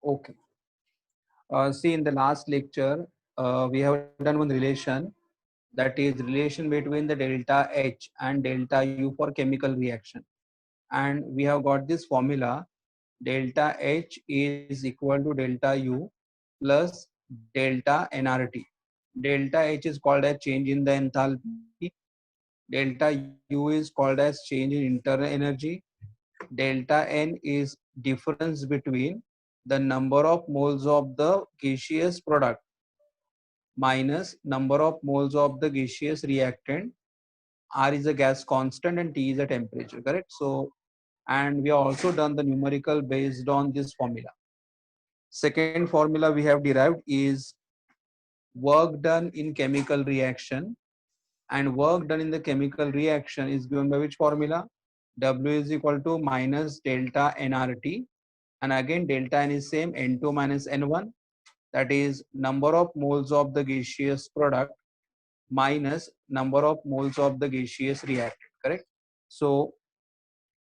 Okay. See, in the last lecture, we have done one relation, that is relation between the delta H and delta U for chemical reaction. And we have got this formula, delta H is equal to delta U plus delta nRT. Delta H is called as change in the enthalpy. Delta U is called as change in internal energy. Delta N is difference between the number of moles of the gaseous product minus number of moles of the gaseous reactant. R is a gas constant and T is a temperature, correct? So, and we have also done the numerical based on this formula. Second formula we have derived is work done in chemical reaction, and work done in the chemical reaction is given by which formula? W is equal to minus delta nRT, and again delta N is same, N2 minus N1, that is number of moles of the gaseous product minus number of moles of the gaseous reactant, correct? So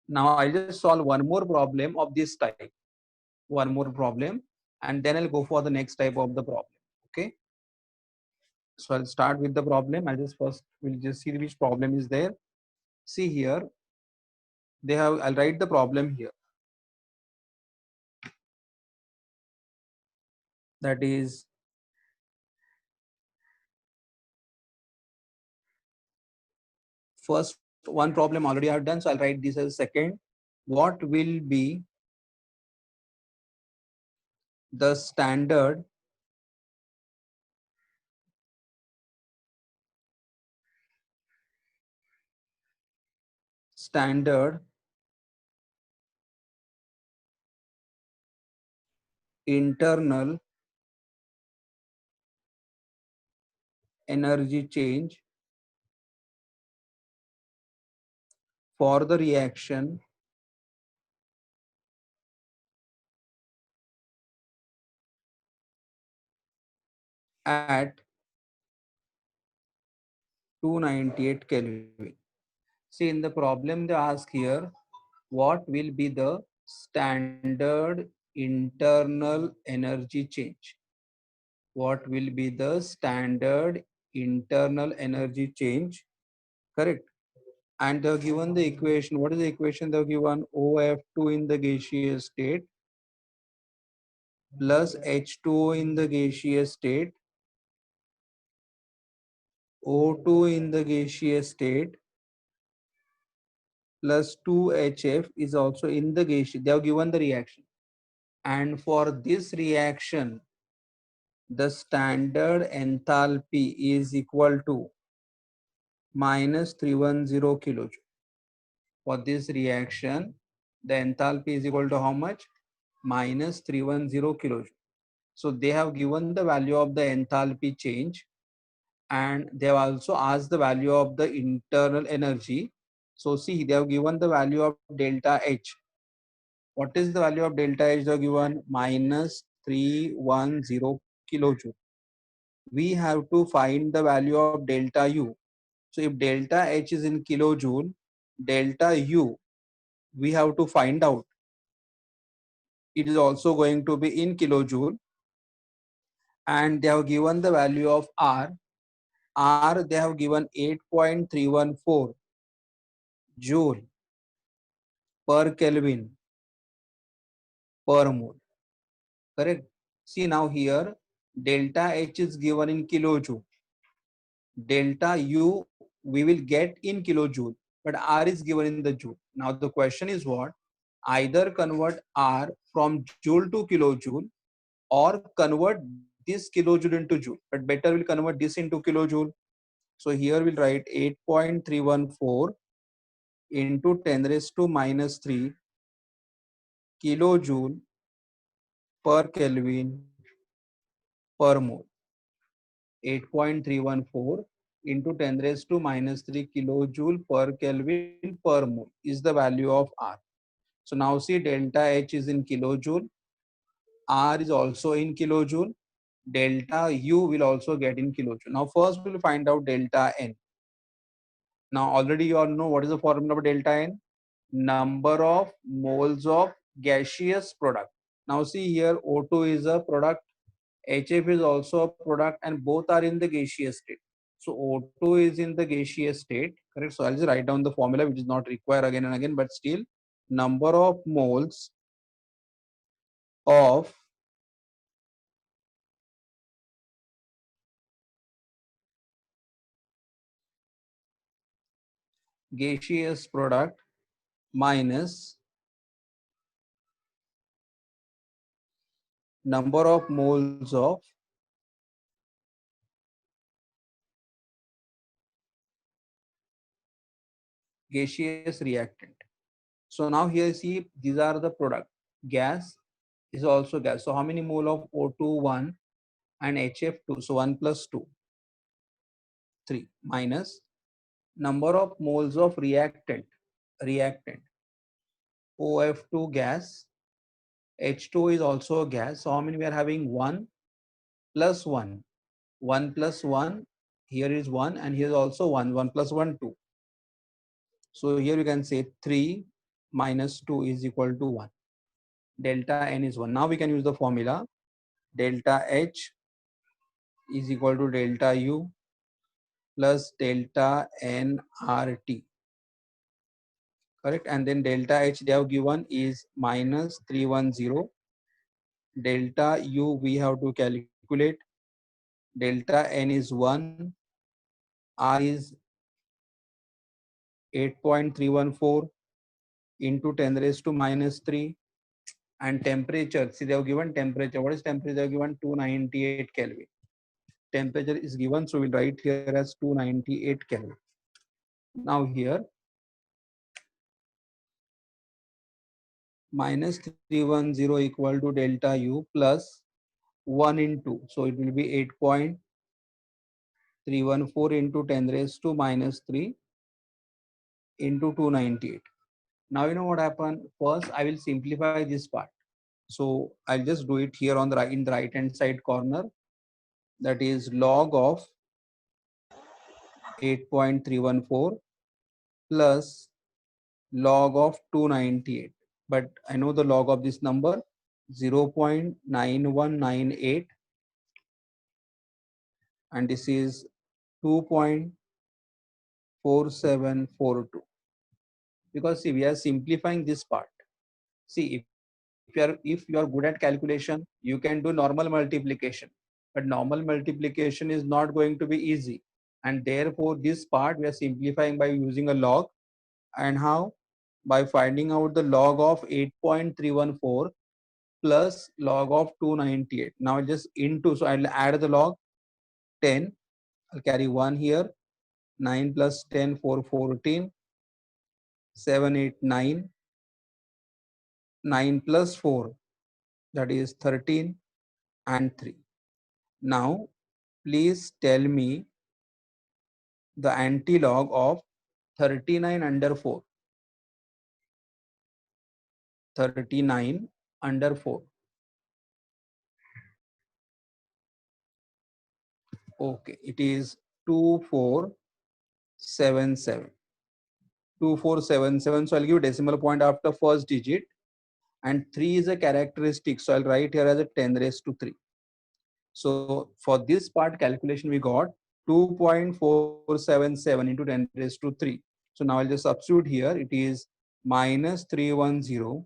now I'll just solve one more problem of this type, one more problem, and then I'll go for the next type of the problem. Okay, so I'll start with the problem. I'll just first we'll just see which problem is there. See here, they have, I'll write the problem here, that is first one problem already I've done, so I'll write this as second. What will be the standard internal energy change for the reaction at 298 Kelvin. See, in the problem they ask here, what will be the standard internal energy change? What will be the standard internal energy change? Correct. And they're given the equation. What is the equation they're given? OF2 in the gaseous state plus H2O in the gaseous state, O2 in the gaseous state plus 2HF is also in the gaseous. They have given the reaction. And for this reaction, the standard enthalpy is equal to minus 310 kilojoule. For this reaction, the enthalpy is equal to how much? Minus 310 kilojoule. So they have given the value of the enthalpy change, and they have also asked the value of the internal energy. So see, they have given the value of delta H. What is the value of delta H? They have given minus 310 kilojoule. We have to find the value of delta U. So if delta H is in kilojoule, delta U we have to find out. It is also going to be in kilojoule, and they have given the value of R. R they have given 8.314 joule per Kelvin per mole. Correct. See now here, delta H is given in kilojoule. Delta U we will get in kilojoule, but R is given in the joule. Now the question is what? Either convert R from joule to kilojoule or convert this kilojoule into joule, but better will convert this into kilojoule. So here we'll write 8.314 into 10 raised to minus 3 kilojoule per Kelvin per mole. 8.314 into 10 raised to minus 3 kilojoule per Kelvin per mole is the value of R. So now see, delta H is in kilojoule, R is also in kilojoule, delta U will also get in kilojoule. Now first we'll find out delta N. Now already you all know what is the formula of delta N? Number of moles of gaseous product. Now see here, O2 is a product, HF is also a product, and both are in the gaseous state. So O2 is in the gaseous state, correct? So I'll just write down the formula, which is not required again and again, but still, number of moles of gaseous product minus number of moles of gaseous reactant. So now here see, these are the product. Gas is also gas. So how many mole of O2? 1, and HF2. So 1 plus 2, 3, minus number of moles of reactant, OF2 gas, H2 is also a gas. So how many we are having? 1 plus 1. 1 plus 1, here is 1, and here is also 1. 1 plus 1, 2. So here you can say 3 minus 2 is equal to 1. Delta N is 1. Now we can use the formula. Delta H is equal to delta U plus delta nRT. Correct? And then delta H they have given is minus 310. Delta U we have to calculate. Delta N is 1. R is 8.314 into 10 raised to minus 3. And temperature, see they have given temperature. What is temperature? They have given 298 Kelvin. Temperature is given, so we'll write here as 298 Kelvin. Now here minus 310 equal to delta U plus 1 into, so it will be 8.314 into 10 raised to minus 3 into 298. Now you know what happened. First I will simplify this part. So I'll just do it here on the right, in the right hand side corner. That is log of 8.314 plus log of 298. But I know the log of this number 0.9198, and this is 2.4742. Because see, we are simplifying this part. See, if you are good at calculation, you can do normal multiplication. But normal multiplication is not going to be easy. And therefore, this part we are simplifying by using a log. And how? By finding out the log of 8.314 plus log of 298. Now just into, so I'll add the log 10. I'll carry 1 here. 9 plus 10, 4, 14. 7, 8, 9. 9 plus 4, that is 13, and 3. Now please tell me the antilog of 39 under 4. 39 under 4. Okay, it is 2477. 2477. So I'll give decimal point after first digit, and 3 is a characteristic. So I'll write here as a 10 raised to 3. So for this part calculation, we got 2.477 into 10 raised to 3. So now I'll just substitute here. It is minus 310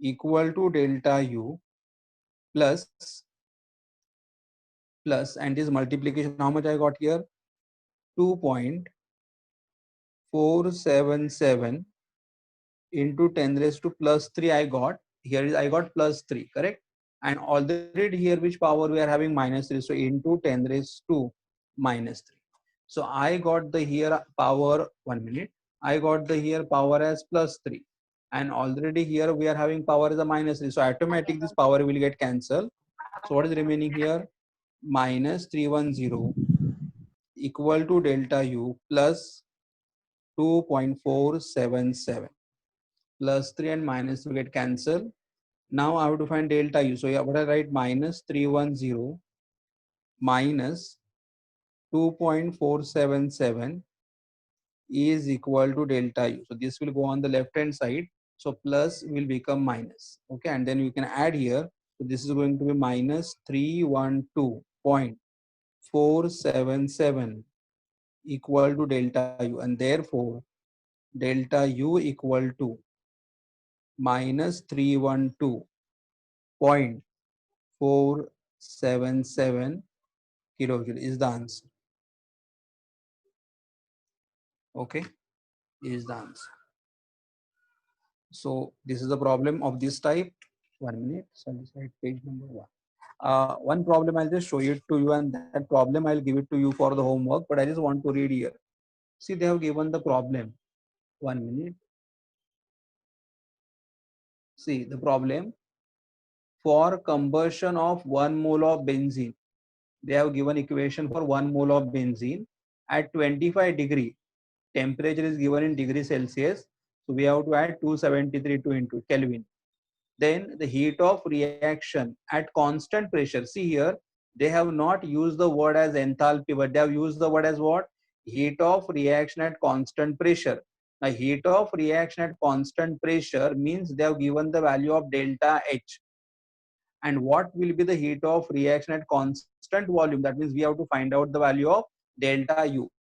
equal to delta U plus, and this multiplication, how much I got here? 2.477 into 10 raised to plus 3 I got. Here is I got plus 3, correct? And already here which power we are having? Minus 3. So into 10 raised to minus 3. So I got the here power, 1 minute. I got the here power as plus 3. And already here we are having power as a minus 3. So automatically this power will get cancelled. So what is remaining here? Minus 310 equal to delta U plus 2.477. Plus 3 and minus 3 get cancelled. Now I have to find delta U. So yeah, what I write? Minus 310 minus 2.477 is equal to delta U. So this will go on the left hand side. So plus will become minus. Okay, and then you can add here. So this is going to be minus 312.477 equal to delta U, and therefore delta U equal to minus 312.477 kilojoule is the answer. Okay, is the answer. So this is the problem of this type. 1 minute. So this is page number 1. One problem I'll just show it to you, and that problem I'll give it to you for the homework. But I just want to read here. See, they have given the problem. 1 minute. See the problem. For combustion of 1 mole of benzene, they have given equation for 1 mole of benzene at 25 degree. Temperature is given in degree Celsius. So we have to add 273 to into Kelvin. Then the heat of reaction at constant pressure. See here, they have not used the word as enthalpy, but they have used the word as what? Heat of reaction at constant pressure. Now heat of reaction at constant pressure means they have given the value of delta H. And what will be the heat of reaction at constant volume? That means we have to find out the value of delta U.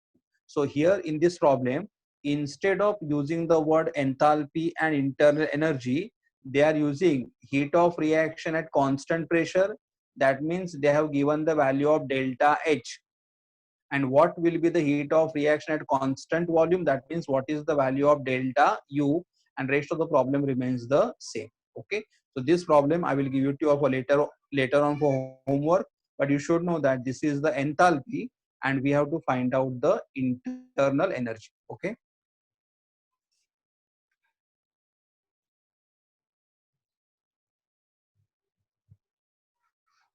So here in this problem, instead of using the word enthalpy and internal energy, they are using heat of reaction at constant pressure. That means they have given the value of delta H. And what will be the heat of reaction at constant volume? That means what is the value of delta U, and rest of the problem remains the same. Okay. So this problem I will give you to you for later on for homework, but you should know that this is the enthalpy and we have to find out the internal energy. Okay.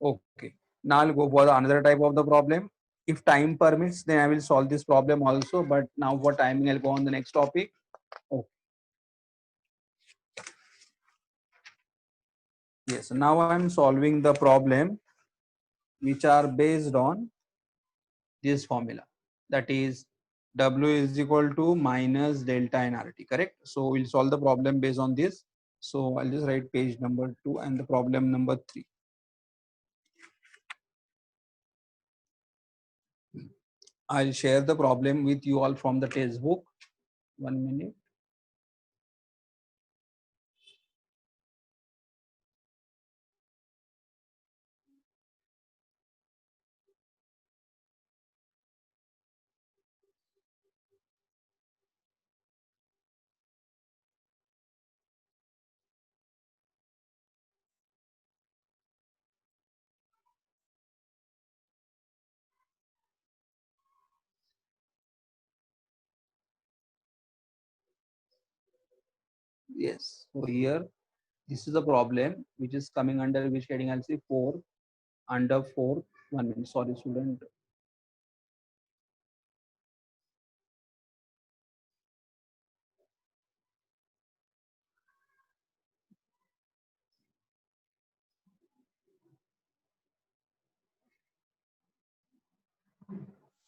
Okay. Now I'll go for the another type of the problem. If time permits, then I will solve this problem also. But now for timing, I'll go on the next topic. Okay. Yes. Now I'm solving the problem which are based on this formula. That is W is equal to minus delta nRT. Correct. So we'll solve the problem based on this. So I'll just write page number 2 and the problem number 3. I'll share the problem with you all from the textbook. 1 minute. Yes. So here, this is the problem which is coming under which heading? I'll say 4 under 4. 1 minute. Sorry, student.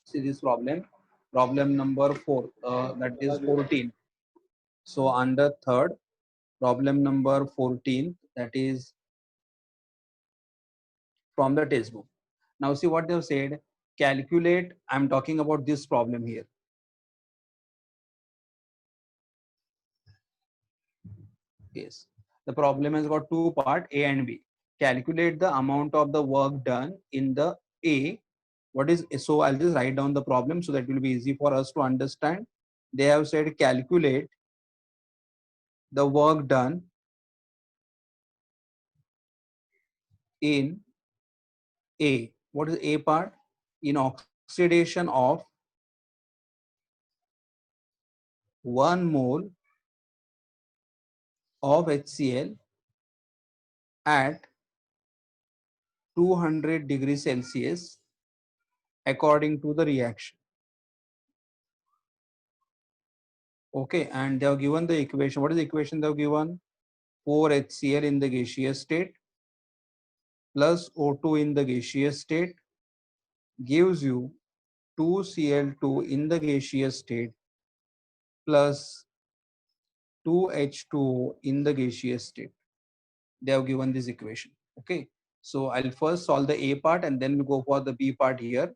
See this problem. Problem number 4. That is 14. So under third, problem number 14. That is from the textbook. Now see what they have said. Calculate. I'm talking about this problem here. Yes. The problem has got two parts, A and B. Calculate the amount of the work done in the A. What is, so I'll just write down the problem so that will be easy for us to understand. They have said calculate the work done in A. What is A part? In oxidation of 1 mole of HCl at 200 degrees Celsius according to the reaction. Okay, and they have given the equation. What is the equation they have given? 4HCl in the gaseous state plus O2 in the gaseous state gives you 2Cl2 in the gaseous state plus 2H2O in the gaseous state. They have given this equation. Okay, so I'll first solve the A part and then we go for the B part here.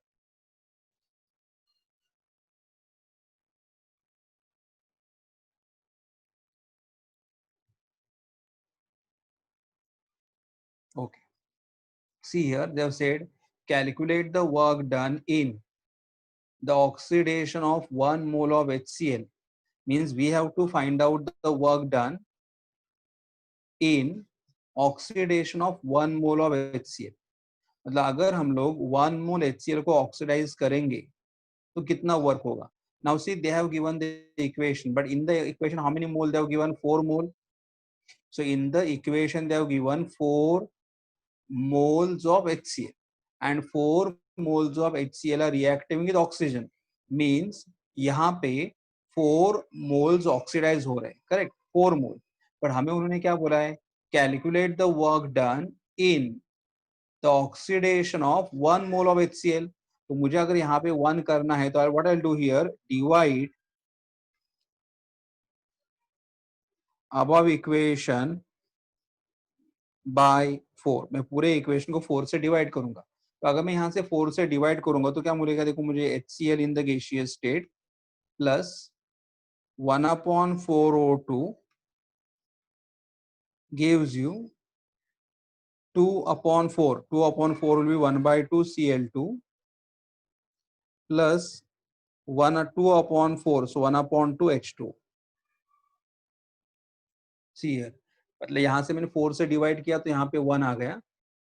Okay, see here they have said calculate the work done in the oxidation of 1 mole of HCl. Means we have to find out the work done in oxidation of 1 mole of HCl. मतलब अगर हम लोग 1 mole HCl को oxidise करेंगे तो कितना work होगा. Now see they have given the equation, but in the equation how many mole they have given? 4 mole. So in the equation they have given 4 moles of HCl and 4 moles of HCl are reacting with oxygen. Means यहाँ पे 4 moles oxidize हो रहे हैं, correct? 4 mole. पर हमें उन्होंने क्या बोला है? Calculate the work done in the oxidation of 1 mole of HCl. तो मुझे अगर यहाँ पे 1 करना है तो what I'll do here, divide above equation by 4. मैं पूरे इक्वेशन को 4 से डिवाइड करूंगा. तो अगर मैं यहाँ से 4 से डिवाइड करूंगा तो क्या मिलेगा? देखो मुझे HCl in the gaseous state plus 1/4 O2 gives you 2/4. 2/4 will be 1/2 Cl2 plus 2/4, so 1/2 H2. See here, मतलब यहाँ से मैंने 4 से डिवाइड किया तो यहाँ पे 1 आ गया,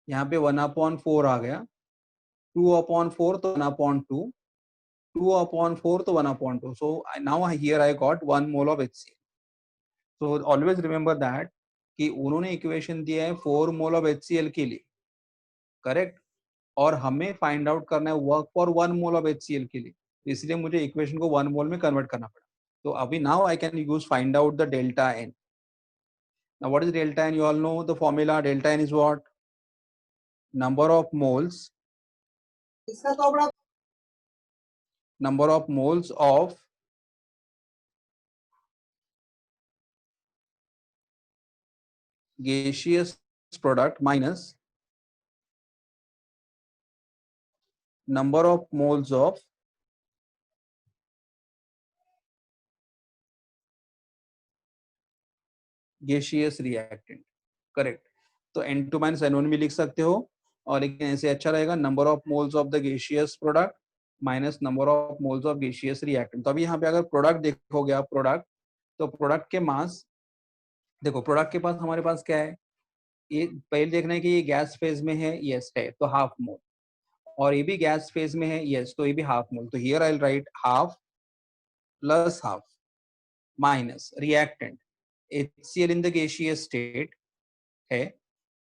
यहाँ पे 1/4 आ गया, 2/4 तो 1/2, 2/4 तो 1/2. So now here I got 1 mole of HCl. So always remember that कि उन्होंने इक्वेशन दिया है 4 मोल ऑफ HCl के लिए, करेक्ट, और हमें फाइंड आउट करना है work for 1 mole of HCl के लिए, इसलिए मुझे इक्वेशन को 1 मोल में कन्वर्ट करना पड़ा. तो अभी now I can use find out the delta N. Now what is delta n? You all know the formula. Delta n is what? Number of moles. Number of moles of gaseous product minus number of moles of gaseous reactant. Correct. तो N2 minus N1 भी लिख सकते हो, और लेकिन ऐसे अच्छा रहेगा number of moles of the gaseous product minus number of moles of gaseous reactant. तो अभी यहाँ पे अगर प्रोडक्ट देखोगे आप, प्रोडक्ट, तो प्रोडक्ट के मास देखो, प्रोडक्ट के पास हमारे पास क्या है, ये पहले देखना है कि ये गैस फेज में है, यस है तो हाफ मोल, और ये भी गैस फेज में है, यस, तो ये भी हाफ मोल. तो here I will write half plus half minus reactant HCl in the gaseous state है,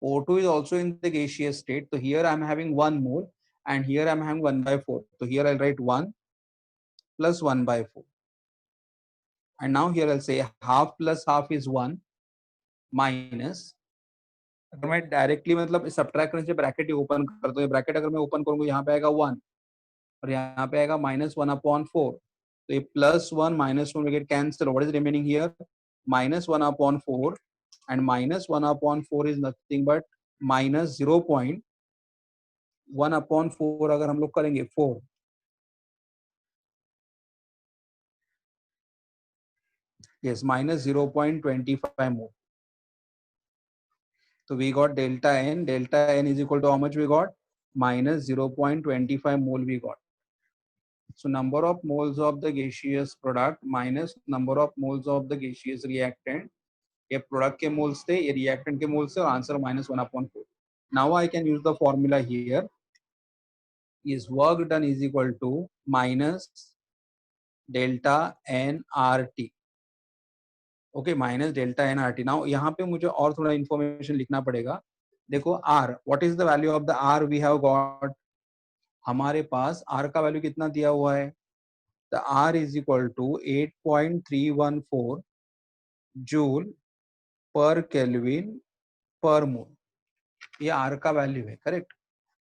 O2 is also in the gaseous state. So here I am having 1 mole and here I am having 1/4. So here I'll write 1 plus 1/4. And now here I'll say half plus half is 1 minus, अगर मैं directly मतलब subtract करने से bracket ही open कर दो, ये bracket अगर मैं ओपन करूंगा यहाँ पे आएगा 1 और यहाँ पे आएगा -1/4. तो ये +1 -1 will get cancelled. What is remaining here? -1/4 and -1/4 is nothing but -0.1/4 अगर हम लोग करेंगे 4. Yes, -0.25 mole. So we got delta n. Delta n is equal to how much we got? -0.25 mole we got. So number of moles of the gaseous product minus number of moles of the gaseous reactant. ये product के moles थे, ये reactant के moles थे, और answer -1/4. Now I can use the formula here. Is work done is equal to minus delta N R T. Okay, minus delta N R T. Now यहाँ पे मुझे और थोड़ा इंफॉर्मेशन लिखना पड़ेगा. देखो R, what is the value of the R we have got. हमारे पास आर का वैल्यू कितना दिया हुआ है? The R is equal to 8.314 joule per kelvin per mole. ये आर का वैल्यू है, करेक्ट.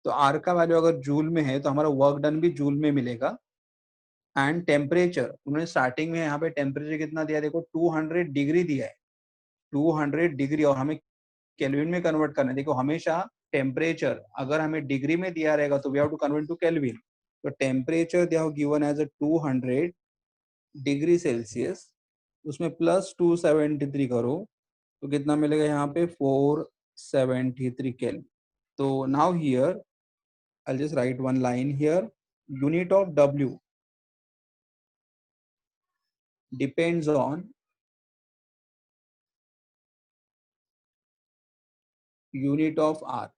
तो आर का वैल्यू अगर जूल में है तो हमारा वर्क डन भी जूल में मिलेगा. एंड टेम्परेचर उन्होंने स्टार्टिंग में यहाँ पे टेम्परेचर कितना दिया, देखो 200 डिग्री दिया है, 200 डिग्री, और हमें केल्विन में कन्वर्ट करना है। देखो हमेशा टेम्परेचर अगर हमें डिग्री में दिया रहेगा तो we have to convert to kelvin. तो temperature they have given as a 200 degree Celsius, उसमें प्लस 273 करो तो कितना मिलेगा यहाँ पे 473 केल्विन। तो now here I'll just write one line here. Unit of W depends on unit of R.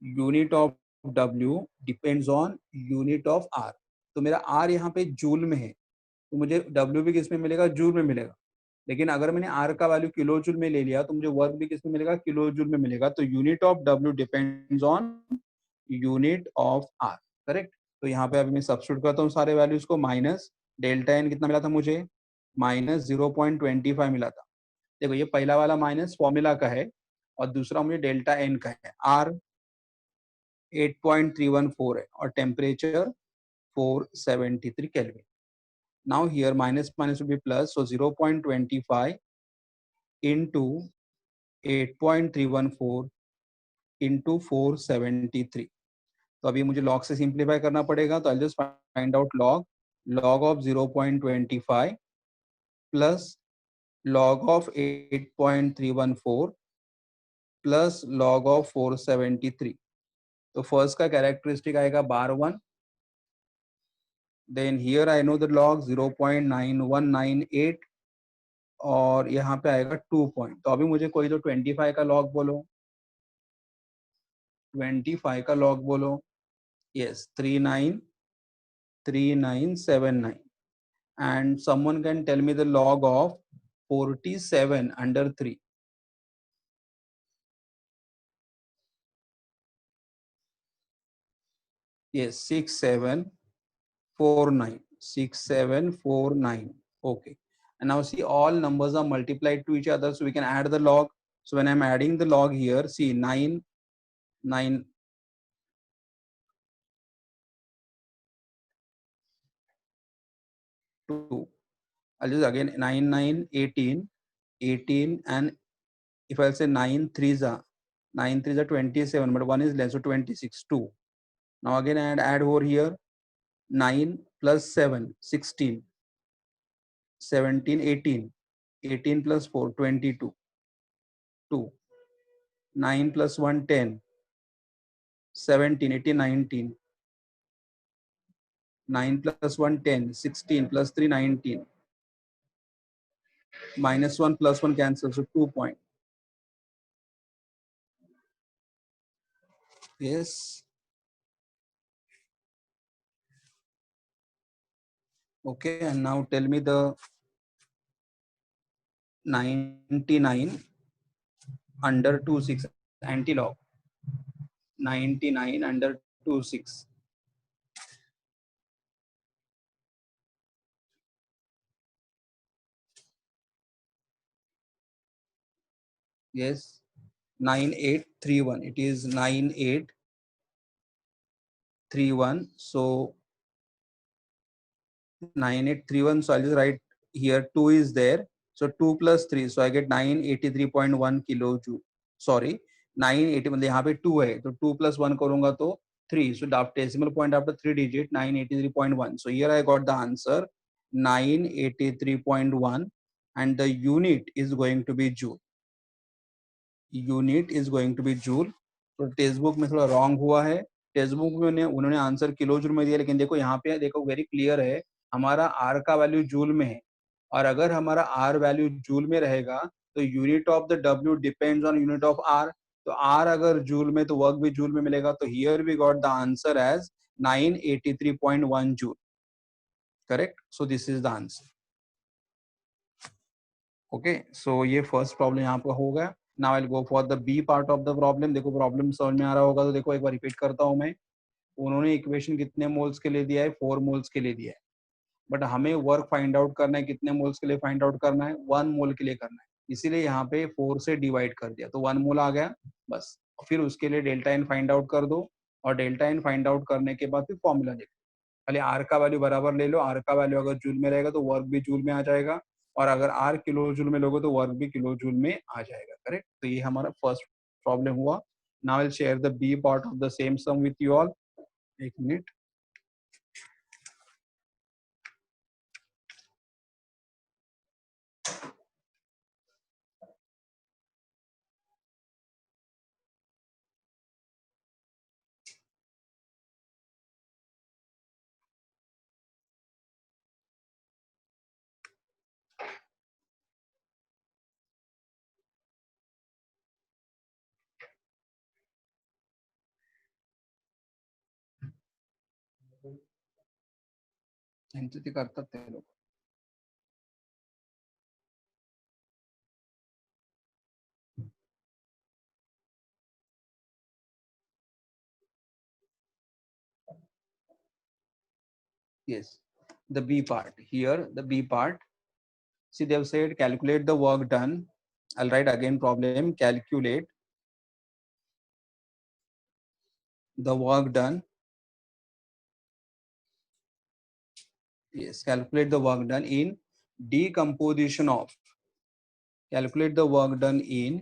Unit of W depends on unit of R. तो मेरा R यहाँ पे जूल में है, तो मुझे W भी किस में मिलेगा, जूल में मिलेगा। लेकिन अगर मैंने R का वैल्यू किलो जूल में ले लिया तो मुझे वर्क भी किस में मिलेगा, किलो जूल में मिलेगा। तो unit of W depends on unit of R, correct. तो यहाँ पे अभी मैं सब्स्टिट्यूट करता हूँ सारे वैल्यूज को। माइनस डेल्टा एन कितना मिला था मुझे, माइनस 0.25 मिला था। देखो ये पहला वाला माइनस फॉर्मूला का है और दूसरा मुझे डेल्टा एन का है। आर 8.314 है और temperature 473 kelvin. Now here minus minus will be plus, so 0.25 into 8.314 into 473। तो अभी मुझे लॉग से सिंप्लीफाई करना पड़ेगा, तो I just find out log of 0.25 plus log of 8.314 plus log of 473। तो फर्स्ट का कैरेक्टरिस्टिक आएगा bar 1, then here I know the log 0.9198 और यहाँ पे आएगा 2 पॉइंट। तो अभी मुझे कोई तो 25 का log बोलो, 25 का log बोलो। Yes 393979 and someone can tell me the log of 47 under 3। yes 6749 okay, and now see all numbers are multiplied to each other, so we can add the log. So when I'm adding the log here, see 9 9 2, I'll just again 9 9 18 18, and if I'll say 9 3s are 27, but 1 is less, so 26 2. Now again add over here 9 plus 7 16, 17 18, 18 plus 4 22 2, 9 plus 1 10, 17 18 19, 9 plus 1 10, 16 plus 3 19, minus 1 plus 1 cancels, so 2 point. Yes. Okay, and now tell me the 99 under 26 anti-log. 99 under 26. Yes, 9831. It is 9831. So 9831. So I'll just write here 2 is there. So 2 plus 3. So I get 983.1 kilojoule. Sorry, 980 मतलब यहाँ पे 2 है तो 2 plus 1 करूँगा तो 3. So decimal point after 3 digit 983.1. So here I got the answer 983.1 and the unit is going to be joule. Unit is going to be joule. तो text book में थोड़ा रॉन्ग हुआ है। टेक्स्ट बुक में उन्होंने answer kilo joule में दिया, लेकिन देखो यहाँ पे देखो वेरी क्लियर है, हमारा आर का वैल्यू जूल में है, और अगर हमारा आर वैल्यू जूल में रहेगा तो unit of the W depends on unit of R. तो आर अगर जूल में तो वर्क भी जूल में मिलेगा। तो here we got the answer as 983.1 joule, correct. So this is the answer. Okay, so ये फर्स्ट प्रॉब्लम यहाँ पर हो गया। Now I will go for the B part of the problem. देखो प्रॉब्लम समझ में आ रहा होगा, तो देखो एक बार रिपीट करता हूँ मैं। उन्होंने इक्वेशन कितने मोल्स के लिए दिया है, 4 मोल्स के लिए दिया है, बट हमें वर्क फाइंड आउट करना है, कितने मोल्स के लिए फाइंड आउट करना है, 1 मोल के लिए करना है। इसीलिए यहाँ पे 4 से डिवाइड कर दिया तो 1 मोल आ गया बस। फिर उसके लिए डेल्टा एन फाइंड आउट कर दो, और डेल्टा एन फाइंड आउट करने के बाद फिर फॉर्मूला देखो। खाली आर का वैल्यू बराबर ले लो, आर का वैल्यू अगर जूल में रहेगा तो वर्क भी जूल में आ जाएगा, और अगर आर किलो जूल में लोगे तो वर्क भी किलो जूल में आ जाएगा। करेक्ट, तो ये हमारा फर्स्ट प्रॉब्लम हुआ। Now will share the B part of the same sum with you all. एक मिनट। यांचं ते करतात ते लोक. Yes, the B part. Here, the B part. See, they have said calculate the work done. I'll write again problem. Calculate the work done. Yes, calculate the work done in decomposition of. Calculate the work done in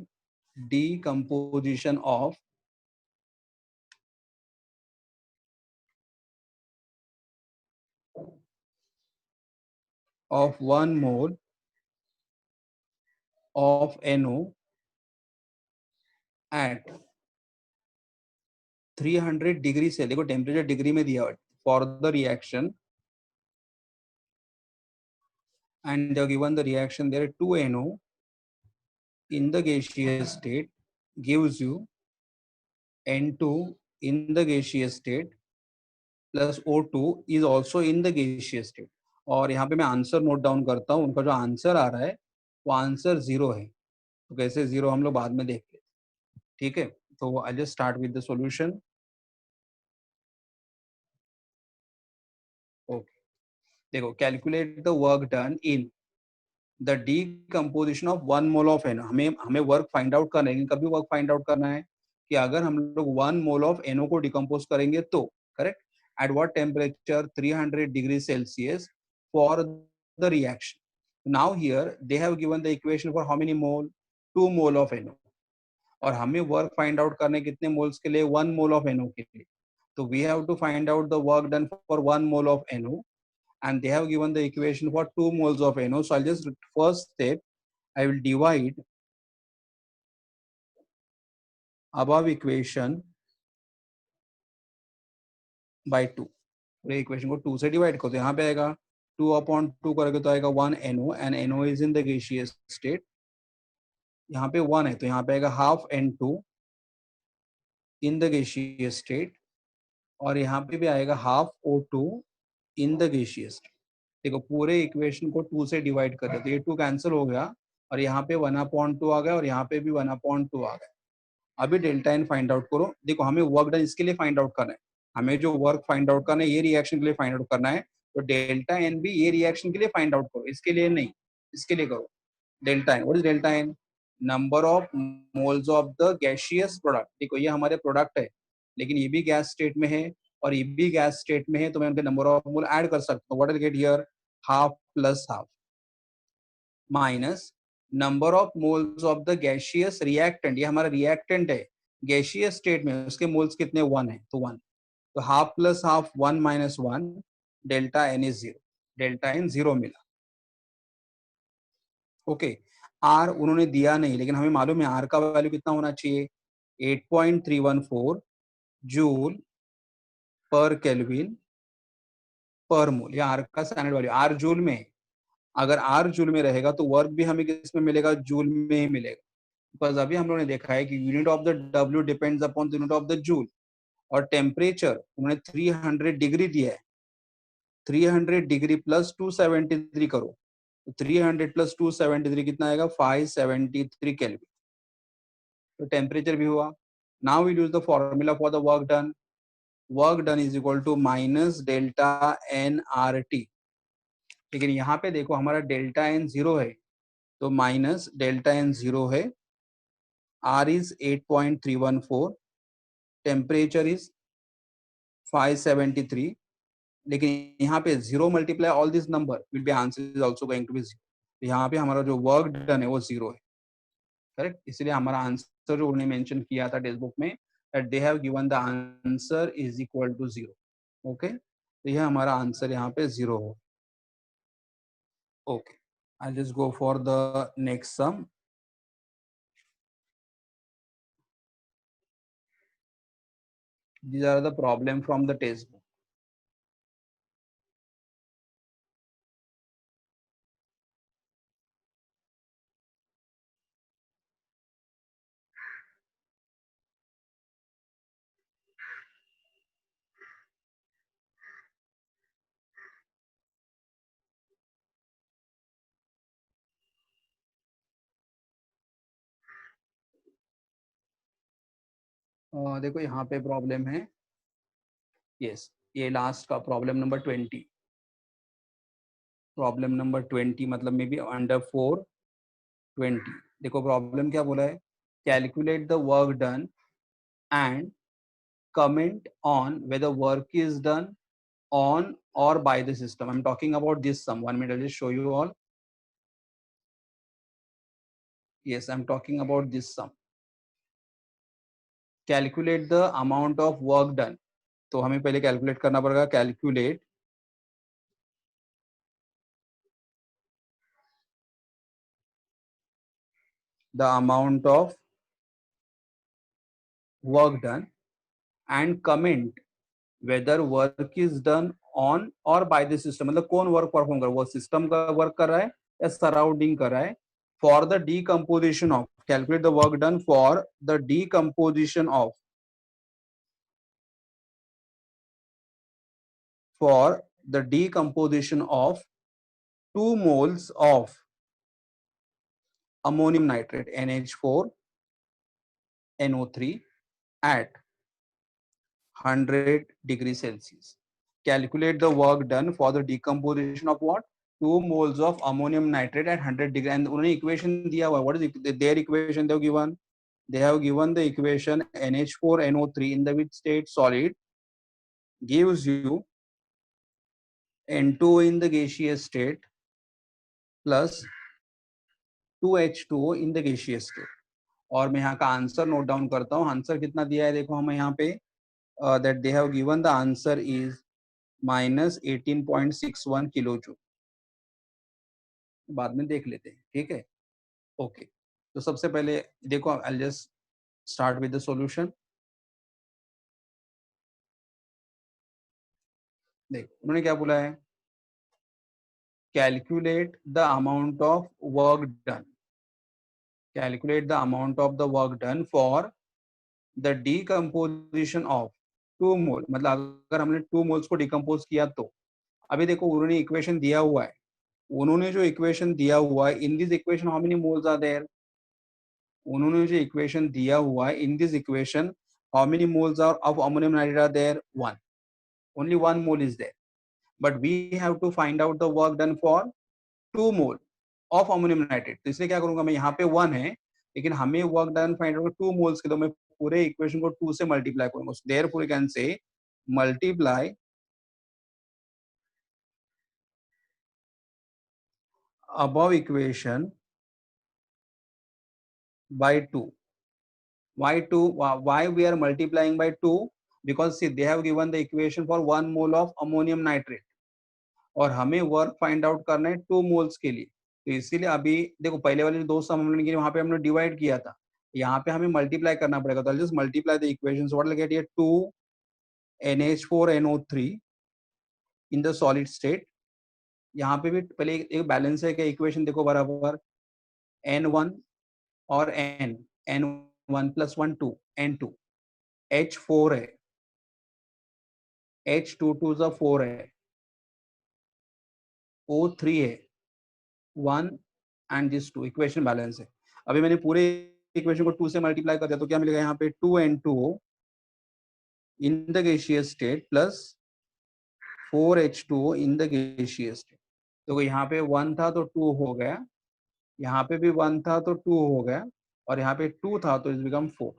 decomposition of 1 mole of NO at 300 degree से, देखो temperature degree में दिया हुआ for the reaction, and they have given the reaction there 2NO in the gaseous state gives you N2 in the gaseous state plus O2 is also in the gaseous state। और यहाँ पे मैं answer note down करता हूँ, उनका जो answer आ रहा है वो आंसर 0 है। तो कैसे 0 हम लोग बाद में देखते हैं, ठीक है। तो I just start with the solution. Okay, देखो calculate the work done in the decomposition of 1 mole of एनो। हमें हमें वर्क फाइंड आउट करना है, कभी वर्क फाइंड आउट करना है कि अगर हम लोग 1 मोल ऑफ एनो को डिकम्पोज करेंगे तो, correct, at what temperature 300 degree Celsius for the reaction. Now here they have given the equation for how many mole, 2 mole of एनो, और हमें वर्क फाइंड आउट करने कितने मोल्स के लिए, 1 मोल ऑफ एनो के लिए। तो we have to find out the work done for 1 mole of एनो, and they have given the equation for 2 moles of NO. So I'll just first step, I will divide above equation by 2। पूरे equation को 2 से divide करो तो यहाँ पे आएगा 2/2 करोगे तो आएगा 1 NO, and NO is in the gaseous state। यहाँ पे 1 है तो यहाँ पे आएगा half N2 in the gaseous state, और यहाँ पे भी आएगा half O2 in the gaseous state। देखो पूरे इक्वेशन को 2 से डिवाइड कर रहे तो ये 2 कैंसिल हो गया, और यहाँ पे 1/2 आ गया, और यहाँ पे भी 1/2 आ गया। अभी डेल्टा एन फाइंड आउट करो। देखो हमें वर्क डन इसके लिए फाइंड आउट करना है, हमें जो वर्क फाइंड आउट करना है ये रिएक्शन के लिए फाइंड आउट करना है, तो डेल्टा एन भी ये रिएक्शन के लिए फाइंड आउट करो, इसके लिए नहीं, इसके लिए करो। Delta N, what is delta N? Number of moles of the gaseous product. देखो ये हमारे प्रोडक्ट है, लेकिन ये भी गैस स्टेट में है और ये भी गैस स्टेट में है, तो मैं उनके नंबर ऑफ मोल ऐड कर सकता हूँ। What will get here, half plus half minus number of moles of the gaseous reactant. ये हमारा रिएक्टेंट है गैसियस स्टेट में, उसके मोल्स कितने, 1 है तो 1, तो half plus half 1 minus 1, delta N is 0, delta N 0 मिला। ओके, आर उन्होंने दिया नहीं, लेकिन हमें मालूम है आर का वैल्यू कितना होना चाहिए, 8.314 joule per kelvin per mole. ये आर का स्टैंडर्ड वैल्यू, आर जूल में। अगर आर जूल में रहेगा तो वर्क भी हमें किस में मिलेगा, जूल में ही मिलेगा। बिकॉज अभी हम लोगों ने देखा है कि unit of the W depends upon the unit of the joule, और टेम्परेचर उन्होंने 300 डिग्री दिया है, 300 डिग्री प्लस 273 करो, तो 300 प्लस 273 कितना आएगा, 573 केल्विन। तो टेम्परेचर भी हुआ। Now we use the formula for the work done. Work done is equal to minus delta N R T. लेकिन यहाँ पे देखो हमारा डेल्टा एन 0 है, तो माइनस डेल्टा एन 0 है, R is 8.314, temperature is 573, लेकिन यहाँ पे 0 multiply all this number will be answer is also going to be 0। तो यहाँ पे हमारा जो वर्क डन है वो 0 है, करेक्ट। इसलिए हमारा आंसर जो उन्होंने मेंशन किया था टेक्स्ट बुक में that they have given the answer is equal to 0। Okay, तो यह हमारा आंसर यहाँ पे 0 हो। Okay, I just go for the next sum. These are the problem from the textbook. देखो यहाँ पे प्रॉब्लम है, यस, ये लास्ट का प्रॉब्लम नंबर 20। प्रॉब्लम नंबर 20 मतलब मे बी अंडर 420। देखो प्रॉब्लम क्या बोला है, calculate the work done and comment on whether work is done on or by the system. I'm talking about this sum. 1 minute, I'll just show you all. Yes, I'm talking about this sum. Calculate the amount of work done. तो हमें पहले calculate करना पड़ेगा, calculate the amount of work done and comment weather work is done on और bye the system. मतलब कौन work perform कर रहा है, वो सिस्टम का वर्क कर रहा है या सराउंडिंग कर रहा है। For the decomposition of, calculate the work done for the decomposition of, for the decomposition of 2 moles of ammonium nitrate NH4 NO3 at 100 degrees Celsius. Calculate the work done for the decomposition of what? 2 moles of ammonium nitrate at 100 degree. And उन्होंने equation दिया हुआ, what is their equation they have given? They have given the equation NH4NO3 in the which state solid gives you N2 in the gaseous state plus 2H2O in the gaseous state. और मैं यहाँ का answer note down करता हूँ। Answer कितना दिया है देखो हमें यहाँ पे, that they have given the answer is -18.61 kilo joule. बाद में देख लेते हैं, ठीक है। ओके, तो सबसे पहले देखो, आई just start with the solution. देखो उन्होंने क्या बोला है, calculate the amount of work done, calculate the amount of the work done for the decomposition of 2 मोल। मतलब अगर हमने 2 मोल्स को डिकम्पोज किया तो अभी देखो उन्होंने इक्वेशन दिया हुआ है, उन्होंने जो इक्वेशन दिया हुआ है, in this equation how many moles are there. उन्होंने जो इक्वेशन दिया हुआ है, in this equation how many moles are of ammonium nitrate are there, 1, only 1 mole is there, but we have to find out the work done for 2 mole of ammonium nitrate. तो इसलिए क्या करूंगा मैं, यहाँ पे 1 है लेकिन हमें work done find out 2 moles के, तो मैं पूरे इक्वेशन को 2 से मल्टीप्लाई करूंगा। Therefore you can say multiply above equation by 2. Why 2? Why we are multiplying by 2? Because see they have given the equation for 1 mole of ammonium nitrate और हमें work find out करना है 2 moles के लिए। तो इसीलिए अभी देखो पहले वाले दो सम हमने वहां पे हमने डिवाइड किया था, यहाँ पे हमें मल्टीप्लाई करना पड़ेगा। तो just multiply the equations, what will get here, 2 NH4NO3 in the solid state. यहाँ पे भी पहले एक बैलेंस है क्या, इक्वेशन देखो बराबर, N1 और N1 प्लस 1 2, N2, H4 है, H2 2 4 है, O3 है 1 एंड दिस 2, इक्वेशन बैलेंस है। अभी मैंने पूरे इक्वेशन को 2 से मल्टीप्लाई कर दिया तो क्या मिलेगा यहाँ पे, 2N2O in the gaseous state plus 4H2O in the gaseous state. तो यहाँ पे 1 था तो 2 हो गया, यहाँ पे भी 1 था तो 2 हो गया, और यहाँ पे 2 था तो इट बिकम 4।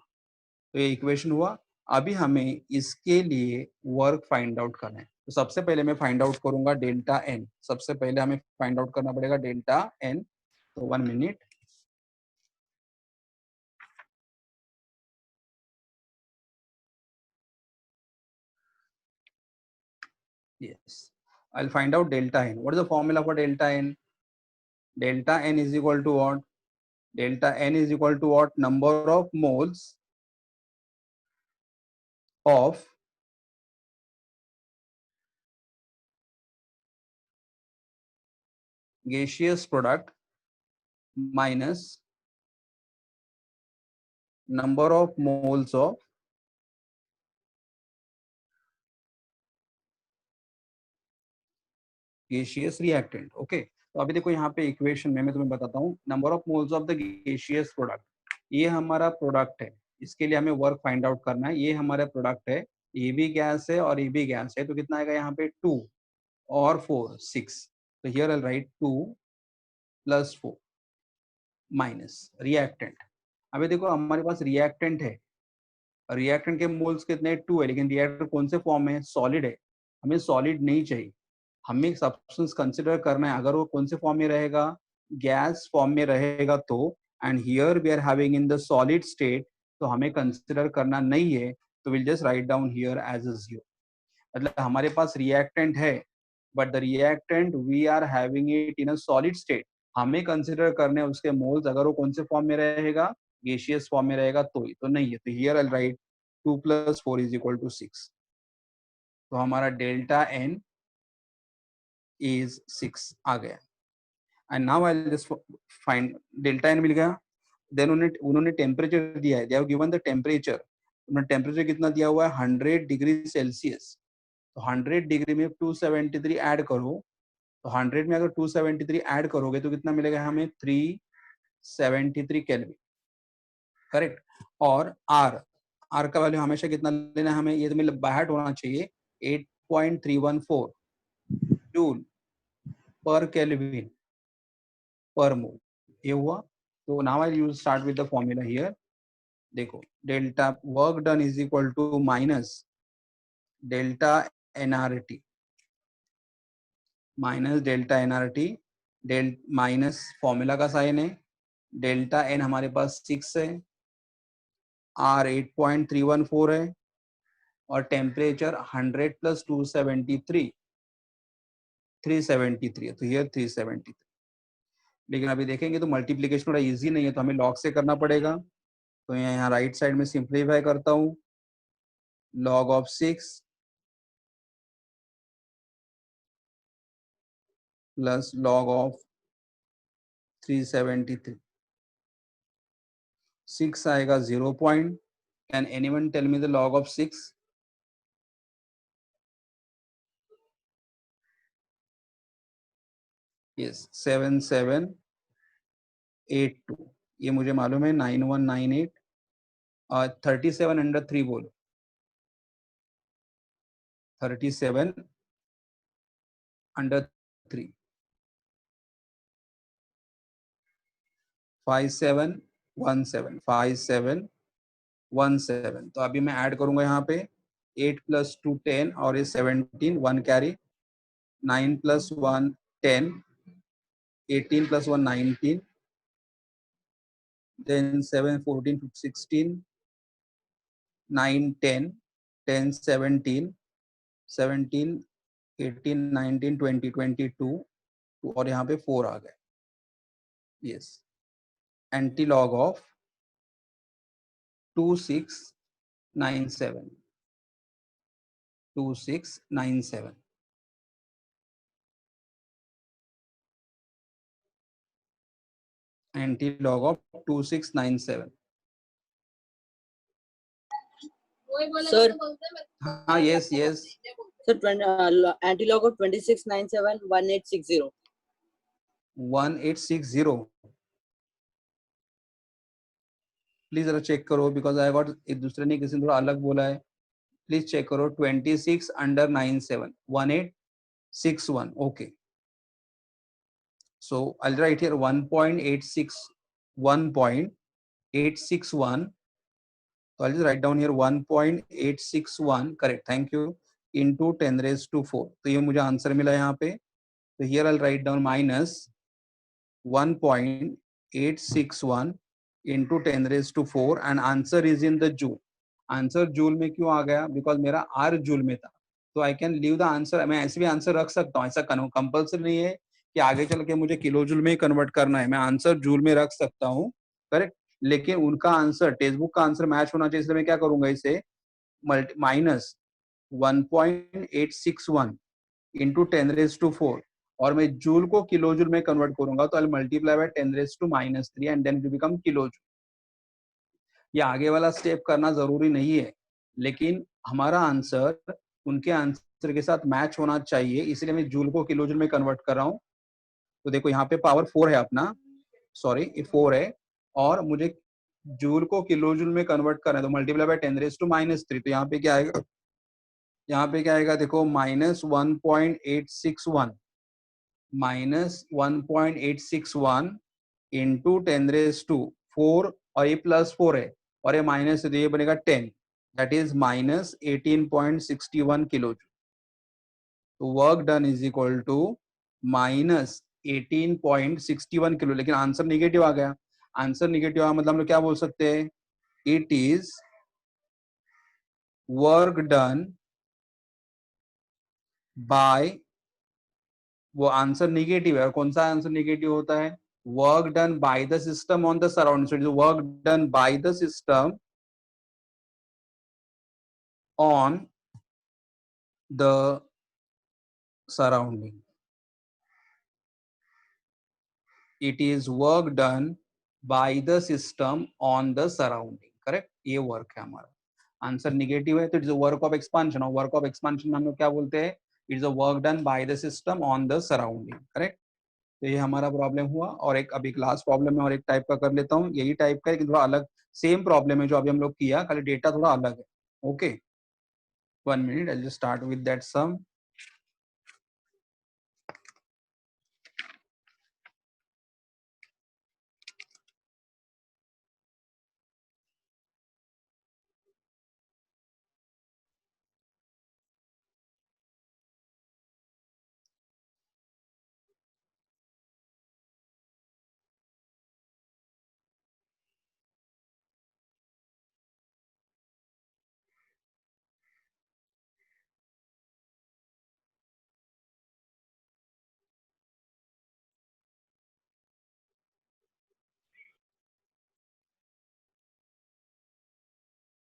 तो ये इक्वेशन हुआ। अभी हमें इसके लिए वर्क फाइंड आउट करना है। तो सबसे पहले मैं फाइंड आउट करूंगा डेल्टा एन, सबसे पहले हमें फाइंड आउट करना पड़ेगा डेल्टा एन। तो 1 minute, yes, I'll find out delta n. What is the formula for delta n? Delta n is equal to what? Delta n is equal to what? Number of moles of gaseous product minus number of moles of gaseous reactant. Okay, तो अभी देखो यहाँ पे equation में मैं तुम्हें बताता हूँ, number of moles of the gaseous product, ये हमारा प्रोडक्ट है, इसके लिए हमें वर्क फाइंड आउट करना है। ये हमारा प्रोडक्ट है, ये भी गैस है और ये भी गैस है, तो कितना आएगा यहाँ पे 2 और 4 6। तो here I right 2 + 4 minus reactant. अभी देखो हमारे पास रिएक्टेंट है, रिएक्टेंट के मोल्स कितने 2 है, लेकिन रिएक्टेंट कौन से फॉर्म में है? सॉलिड है। हमें सॉलिड नहीं चाहिए, हमें सब्सटेंस कंसिडर करना है। अगर वो कौन से फॉर्म में रहेगा? गैस फॉर्म में रहेगा तो, and here we are having in the solid state, तो हमें कंसिडर करना नहीं है। तो will just write down here as a 0। मतलब हमारे पास रिएक्टेंट है, but the reactant we are having it in a solid state. हमें कंसिडर करने उसके मोल्स, अगर वो कौन से फॉर्म में रहेगा? गैसियस फॉर्म में रहेगा तो ही, तो नहीं है। तो हियर आई राइट 2 + 4 = 6। तो हमारा डेल्टा एन इज 6 आ गया। And now I just find delta N मिल गया। देन उन्होंने टेम्परेचर दिया है, they have given the temperature. उन्होंने टेम्परेचर कितना दिया हुआ है? 100 डिग्री सेल्सियस। तो 100 डिग्री में 273 ऐड करो, तो 100 में अगर 273 ऐड करोगे तो कितना मिलेगा हमें? 373 केल्विन, करेक्ट। और आर, आर का वैल्यू हमेशा कितना लेना है हमें? ये तो मतलब बाहर होना चाहिए 8.314 joule per kelvin per mole, ये हुआ। तो now I use start with the formula here. देखो delta work done is equal to minus delta NRT, minus delta NRT, del minus formula का साइन है, डेल्टा एन हमारे पास 6 है, are 8.314 है, और टेम्परेचर 100 + 273 373 है। तो हियर 373। लेकिन अभी देखेंगे तो मल्टीप्लीकेशन थोड़ा इजी नहीं है, तो हमें लॉग से करना पड़ेगा। तो यहाँ राइट साइड में सिंप्लीफाई करता हूँ, log of 6 plus log of 373, 6 आएगा 0 point। Can anyone tell me the log of 6? Yes, 7782। ये मुझे मालूम है 9198 और 37 अंडर 3 बोलो, 37 अंडर 3 5717 5717। तो अभी मैं ऐड करूंगा यहाँ पे 8 + 2 10 और ये 17 1 कैरी, 9 + 1 10, 18 + 1 19, then 7 14 16, 9 10, 10 17, 17 18 19 20 22 और यहाँ पे 4 आ गए। Yes, antilog of 2697, 2697, antilog of 2697। Sir हाँ, yes yes sir antilog of 2697 1860 1860। Please जरा चेक करो, बिकॉज आई गॉट, एक दूसरे ने किसी ने थोड़ा अलग बोला है। प्लीज चेक करो 26 under 97 1861। Okay, so I'll write here 1.86, 1.861। So I'll just write down here 1.861, correct, thank you, into 10 raised to 4. तो ये मुझे आंसर मिला यहाँ पे. तो here I'll write down minus 1.861 into 10 raised to 4 and answer is in the joule. Answer joule में क्यों आ गया? बिकॉज मेरा आर जूल में था. तो I can leave the answer. मैं ऐसे भी आंसर रख सकता हूँ. ऐसा कंपल्सरी नहीं है कि आगे चल के मुझे किलो जूल में ही कन्वर्ट करना है. मैं आंसर जूल में रख सकता हूँ, करेक्ट. लेकिन उनका आंसर, टेक्स्ट बुक का आंसर मैच होना चाहिए. इसलिए मैं क्या करूंगा, इसे माइनस 1.861 इंटू 10 रेज टू 4 और मैं जूल को किलो जूल में कन्वर्ट करूंगा. तो I multiply by 10 raise to -3 and then it become kilojoule. ये आगे वाला स्टेप करना जरूरी नहीं है, लेकिन हमारा आंसर उनके आंसर के साथ मैच होना चाहिए, इसलिए मैं जूल को किलो जूल में कन्वर्ट कर रहा हूँ. तो देखो यहाँ पे पावर 4 है अपना, सॉरी ये 4 है, और मुझे जूल को किलो जूल में कन्वर्ट करना है. तो मल्टीप्लाई बाय 10 रेज टू -3. तो यहाँ पे क्या आएगा, यहाँ पे क्या आएगा देखो, -1.861 इंटू 10 रेज टू 4 और ये +4 है और ये माइनस है, तो ये बनेगा 10. That is -18.61 kilo. तो work done is equal to -18.61 kilo. लेकिन आंसर निगेटिव आ गया. आंसर निगेटिव आ मतलब हम लोग क्या बोल सकते हैं, it is work done bye, वो आंसर निगेटिव है. और कौन सा आंसर निगेटिव होता है, work done by the system on the surrounding. So it is work done by the system on the surrounding. It is work done by the system on the surrounding. Correct, ये work है हमारा. Answer negative है तो it's a work of expansion, और work of expansion में हम लोग क्या बोलते हैं, it's a work done by the system on the surrounding. Correct. तो ये हमारा प्रॉब्लम हुआ. और एक अभी क्लास प्रॉब्लम है और एक टाइप का कर लेता हूँ, यही टाइप का लेकिन थोड़ा अलग. सेम प्रॉब्लम है जो अभी हम लोग किया, खाली डेटा थोड़ा अलग है. Okay, 1 minute, I'll just start with that sum.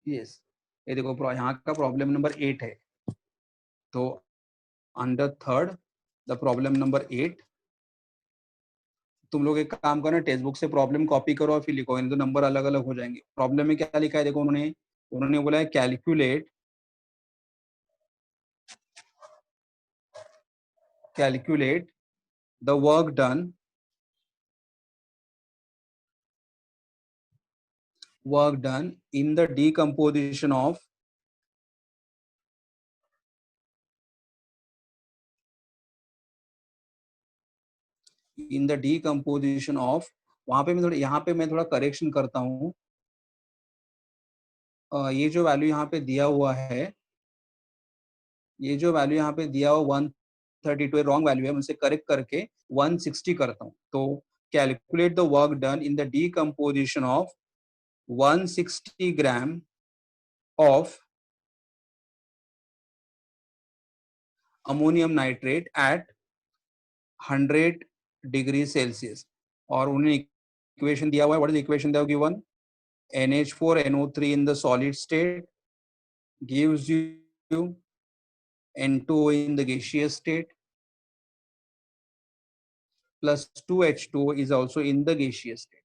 Yes, ये देखो यहाँ का प्रॉब्लम नंबर 8 है. तो under third the problem number 8, तुम लोग एक काम करो, टेक्स्ट बुक से प्रॉब्लम कॉपी करो और फिर लिखो, इन तो नंबर अलग अलग हो जाएंगे. प्रॉब्लम में क्या लिखा है देखो, उन्होंने उन्होंने बोला है calculate the work done in the decomposition of वहां पे मैं थोड़ा, यहाँ पे मैं थोड़ा करेक्शन करता हूँ. ये जो वैल्यू यहाँ पे दिया हुआ है, ये जो वैल्यू यहाँ पे दिया हुआ 132 रॉन्ग वैल्यू है, मुझसे करेक्ट करके 160 करता हूँ. तो calculate the work done in the decomposition of 160 gram of ammonium nitrate at 100 degree Celsius. और उन्हें इक्वेशन दिया हुआ है. What is equation they have given, NH4NO3 in the solid state gives you N2O in the gaseous state plus 2H2O is also in the gaseous state.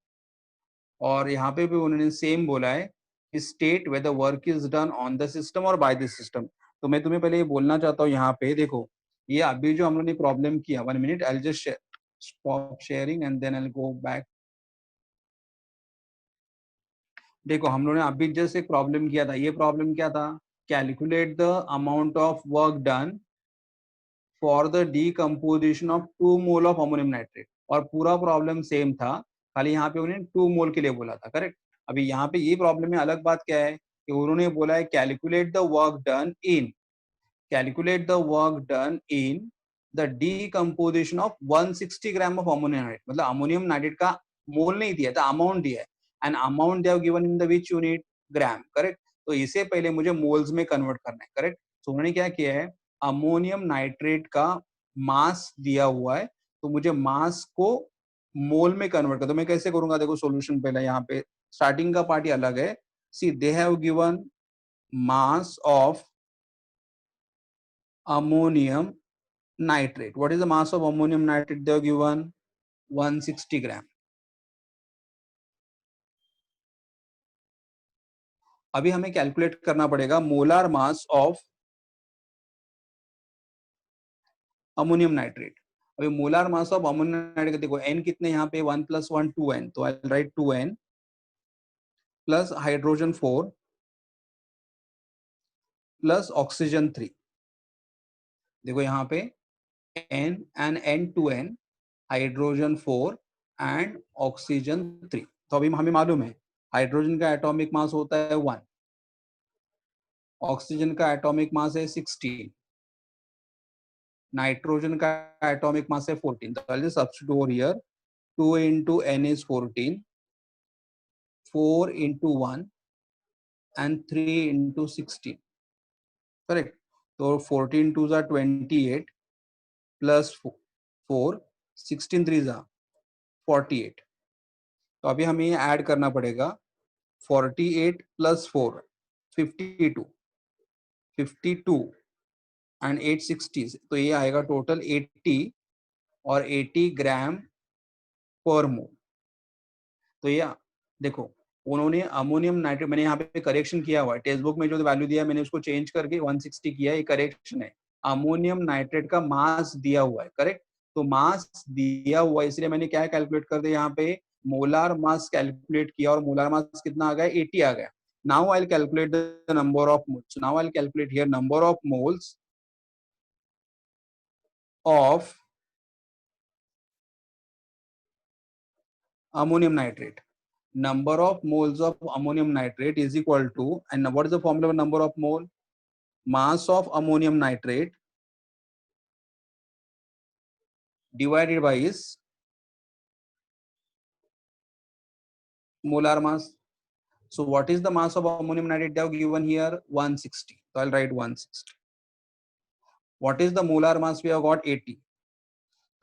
और यहाँ पे भी उन्होंने सेम बोला है, state whether work is done on the system or by the system. तो मैं तुम्हें पहले ये बोलना चाहता हूँ, यहाँ पे देखो, ये अभी जो हम लोगों ने प्रॉब्लम किया, 1 minute, I'll just stop sharing and then I'll go back. देखो हम लोगों ने अभी जैसे एक प्रॉब्लम किया था, ये प्रॉब्लम क्या था, calculate the amount of work done for the decomposition of 2 mole of ammonium nitrate. और पूरा प्रॉब्लम सेम था, खाली यहाँ पे उन्होंने 2 मोल के लिए बोला था. करेक्ट. अभी यहाँ पे ये प्रॉब्लम में अलग बात क्या है कि उन्होंने बोला है calculate the work done in calculate the work done in the decomposition of 160 gram of ammonium nitrate, मतलब अमोनियम नाइट्रेट का मोल नहीं दिया था, अमाउंट दिया है, and amount they have given in the which unit, gram, correct. तो इसे पहले मुझे मोल्स में कन्वर्ट करना है, करेक्ट। तो उन्होंने क्या किया है, अमोनियम नाइट्रेट का मास दिया हुआ है, तो मुझे मास को मोल में कन्वर्ट कर, तो मैं कैसे करूंगा, देखो सॉल्यूशन पहले यहाँ पे स्टार्टिंग का पार्ट ही अलग है। See they have given mass of ammonium nitrate. What is the mass of ammonium nitrate? They have given 160 gram. अभी हमें कैलकुलेट करना पड़ेगा molar mass of ammonium nitrate. अभी molar mass of ammonium nitrate देखो, n कितने यहाँ पे 1 + 1 2n, तो I write 2n plus hydrogen 4 plus oxygen 3। देखो यहाँ पे n and n2n, hydrogen 4 and oxygen 3। तो अभी हमें मालूम है हाइड्रोजन का एटॉमिक मास होता है 1, ऑक्सीजन का एटॉमिक मास है 16, नाइट्रोजन का एटॉमिक मास है 14। तो I just substitute over here, 2 into n is 14, 4 into 1 and 3 into 16, correct. तो 14 2s are 28 plus 4, 16 3s are 48। तो अभी हमें ऐड करना पड़ेगा 48 प्लस 4 52, 52 एंड 8 60, तो ये आएगा टोटल 80 और 80 ग्राम पर मोल। तो ये देखो उन्होंने अमोनियम नाइट्रेट, मैंने यहाँ पे करेक्शन किया हुआ है, टेक्स्ट बुक में जो वैल्यू दिया है मैंने उसको चेंज करके 160 किया है, ये करेक्शन है। अमोनियम नाइट्रेट का मास दिया हुआ है, करेक्ट। तो मास दिया हुआ है इसलिए मैंने क्या कैलकुलेट कर दिया यहाँ पे, मोलार मास कैलकुलेट किया और मोलार मास कितना आ गया, 80 आ गया। Now I will calculate the number of moles. Now I will calculate here number of moles of ammonium nitrate. Number of moles of ammonium nitrate is equal to, and what is the formula of number of mole? Mass of ammonium nitrate divided by is molar mass. So what is the mass of ammonium nitrate? They have given here 160. So I'll write 160. What is the molar mass? We have got 80.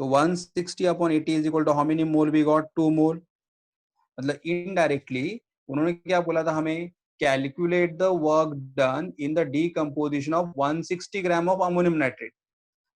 So 160 upon 80 is equal to how many mole we got? 2 mole. मतलब indirectly उन्होंने क्या बोला था हमें, calculate the work done in the decomposition of 160 gram of ammonium nitrate.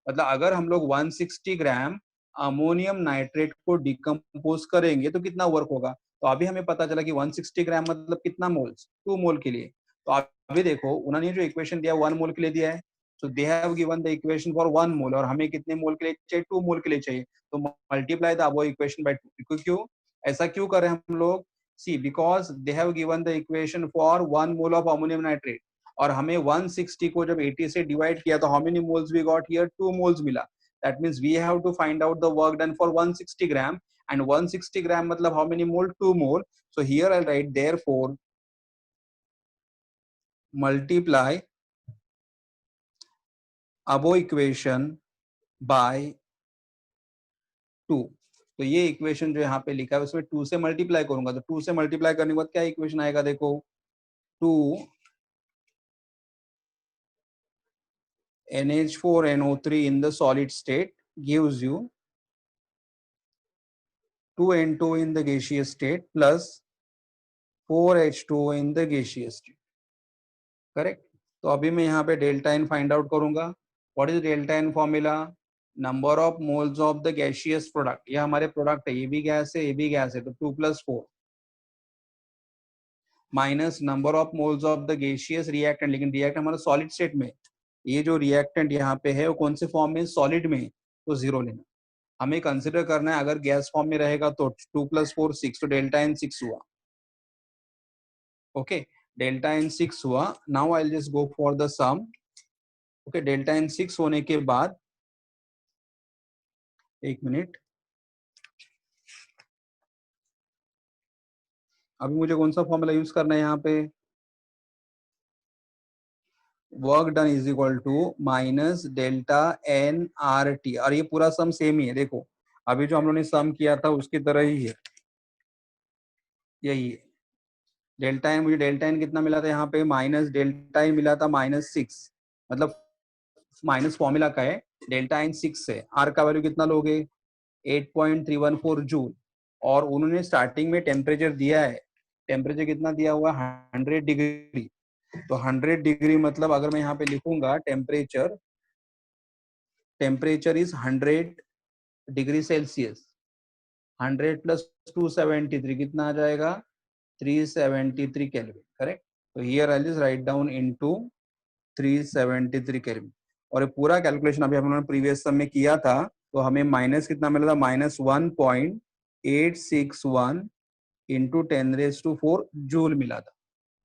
मतलब अगर हम लोग 160 ग्राम अमोनियम नाइट्रेट को डिकम्पोज करेंगे तो कितना वर्क होगा। तो अभी हमें पता चला कि 160 ग्राम मतलब कितना मोल्स, 2 मोल के लिए। तो अभी देखो उन्होंने जो इक्वेशन दिया 1 मोल के लिए दिया है, so they have given the equation for 1 mole, और हमें कितने मोल के लिए चाहिए, 2 मोल के लिए चाहिए। तो multiply the above equation by 2। क्यों ऐसा क्यों करें हम लोग, see because they have given the equation for 1 mole of ammonium nitrate, और हमें 160 को जब 80 से डिवाइड किया तो how many moles we got here, 2 moles मिला। That means we have to find out the work done for 160 gram, and 160 gram मतलब how many mole, 2 mole. So here I write therefore multiply above equation by 2। तो ये equation जो यहाँ पे लिखा है उसमें 2 से मल्टीप्लाई करूंगा, तो 2 से मल्टीप्लाई करने के बाद क्या इक्वेशन आएगा, देखो 2 NH4NO3 in the solid state gives you 2N2 in the gaseous state plus 4H2 in the gaseous state, correct. तो अभी मैं यहाँ पे डेल्टा एन फाइंड आउट करूंगा। What is delta N formula, number of moles of the gaseous product, ये हमारे product है, ये भी गैस है ये भी गैस है, तो 2 + 4 minus number of moles of the gaseous reactant, लेकिन रिएक्टेंट हमारा सॉलिड स्टेट में, ये जो रिएक्टेंट यहाँ पे है वो कौन से फॉर्म में, सॉलिड में, तो 0 लेना। हमें कंसिडर करना है अगर गैस फॉर्म में रहेगा तो 2 + 4 6, तो डेल्टा एन 6 हुआ। ओके, डेल्टा एन 6 हुआ। Now I will just go for the sum. Okay, delta N 6 होने के बाद, एक मिनट, अभी मुझे कौन सा फॉर्मूला यूज करना है यहाँ पे, work done is equal to minus delta N R T, और ये पूरा सम सेम ही है, देखो अभी जो हम लोगों ने सम किया था उसकी तरह ही है, यही है। डेल्टा एन, मुझे डेल्टा एन कितना मिला था यहाँ पे, माइनस डेल्टा एन मिला था -6, मतलब माइनस फॉर्मूला का है, डेल्टा एन 6 है, आर का वैल्यू कितना लोगे 8.314 जूल, और उन्होंने स्टार्टिंग में टेम्परेचर दिया है, टेम्परेचर कितना दिया हुआ 100 डिग्री, तो 100 डिग्री मतलब अगर मैं यहाँ पे लिखूंगा temperature, temperature is 100 degree Celsius, 100 plus 273 कितना आ जाएगा 373 केल्विन, करेक्ट। तो here I just write down into 373 kelvin, और ये पूरा कैलकुलेशन अभी हम लोगों ने प्रीवियस सम में किया था, तो हमें माइनस कितना मिला था, -1.861 इंटू 10⁻⁴ जूल मिला था।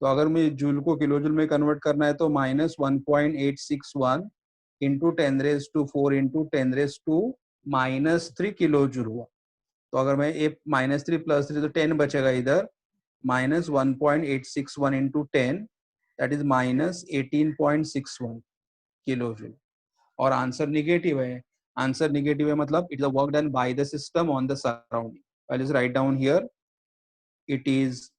तो अगर मुझे जूल को किलो जूल में कन्वर्ट करना है तो -1.861 इंटू 10⁻⁴ इंटू 10⁻⁻³ किलो जूल हुआ। तो अगर मैं ये -3 + 3 तो 10 बचेगा इधर, -1.861 into 10, that is -18.61 kilo joule, और आंसर निगेटिव है। आंसर निगेटिव है मतलब it is work done by the system on the surrounding. I just write down here, it is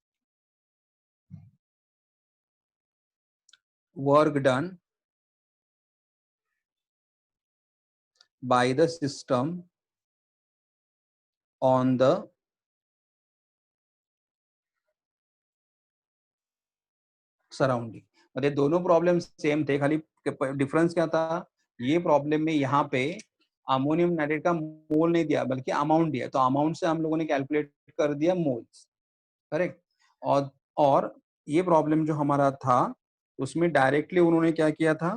work done by the system on the surrounding. मतलब दोनों problem same थे, खाली difference क्या था, ये प्रॉब्लम में यहाँ पे अमोनियम नाइट्रेट का मोल नहीं दिया बल्कि अमाउंट दिया, तो अमाउंट से हम लोगों ने कैलकुलेट कर दिया मोल्स, करेक्ट। और ये प्रॉब्लम जो हमारा था उसमें डायरेक्टली उन्होंने क्या किया था,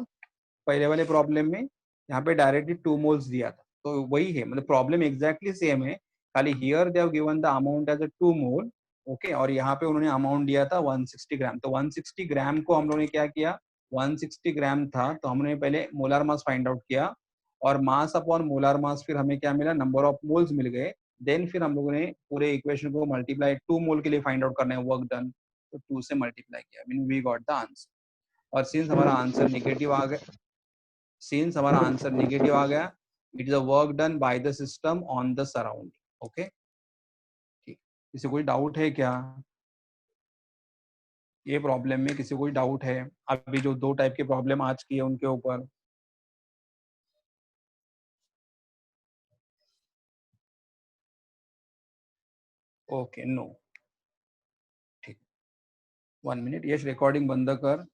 पहले वाले प्रॉब्लम में यहाँ पे डायरेक्टली 2 मोल्स दिया था, तो वही है, मतलब प्रॉब्लम एग्जैक्टली सेम है, खाली here they have given the amount as a 2 mole, okay, और यहाँ पे उन्होंने अमाउंट दिया था 160 ग्राम। तो 160 ग्राम को हम लोगों ने क्या किया, 160 ग्राम था तो हमने पहले मोलार मास फाइंड आउट किया, और मास अपॉन मोलार मास फिर हमें क्या मिला, नंबर ऑफ मोल्स मिल गए। देन फिर हम लोगों ने पूरे इक्वेशन को मल्टीप्लाई 2 मोल के लिए फाइंड आउट करना है वर्क डन, तो 2 से मल्टीप्लाई किया, mean we got the answer. और सिंस हमारा आंसर निगेटिव आ गया, सिंस हमारा आंसर निगेटिव आ गया, it is a work done by the system on the surrounding. Okay, ठीक, किसी कोई डाउट है क्या, ये प्रॉब्लम में किसी कोई डाउट है, अभी जो 2 टाइप के प्रॉब्लम आज की है उनके ऊपर। ओके, नो, ठीक, 1 मिनट, यश रिकॉर्डिंग बंद कर।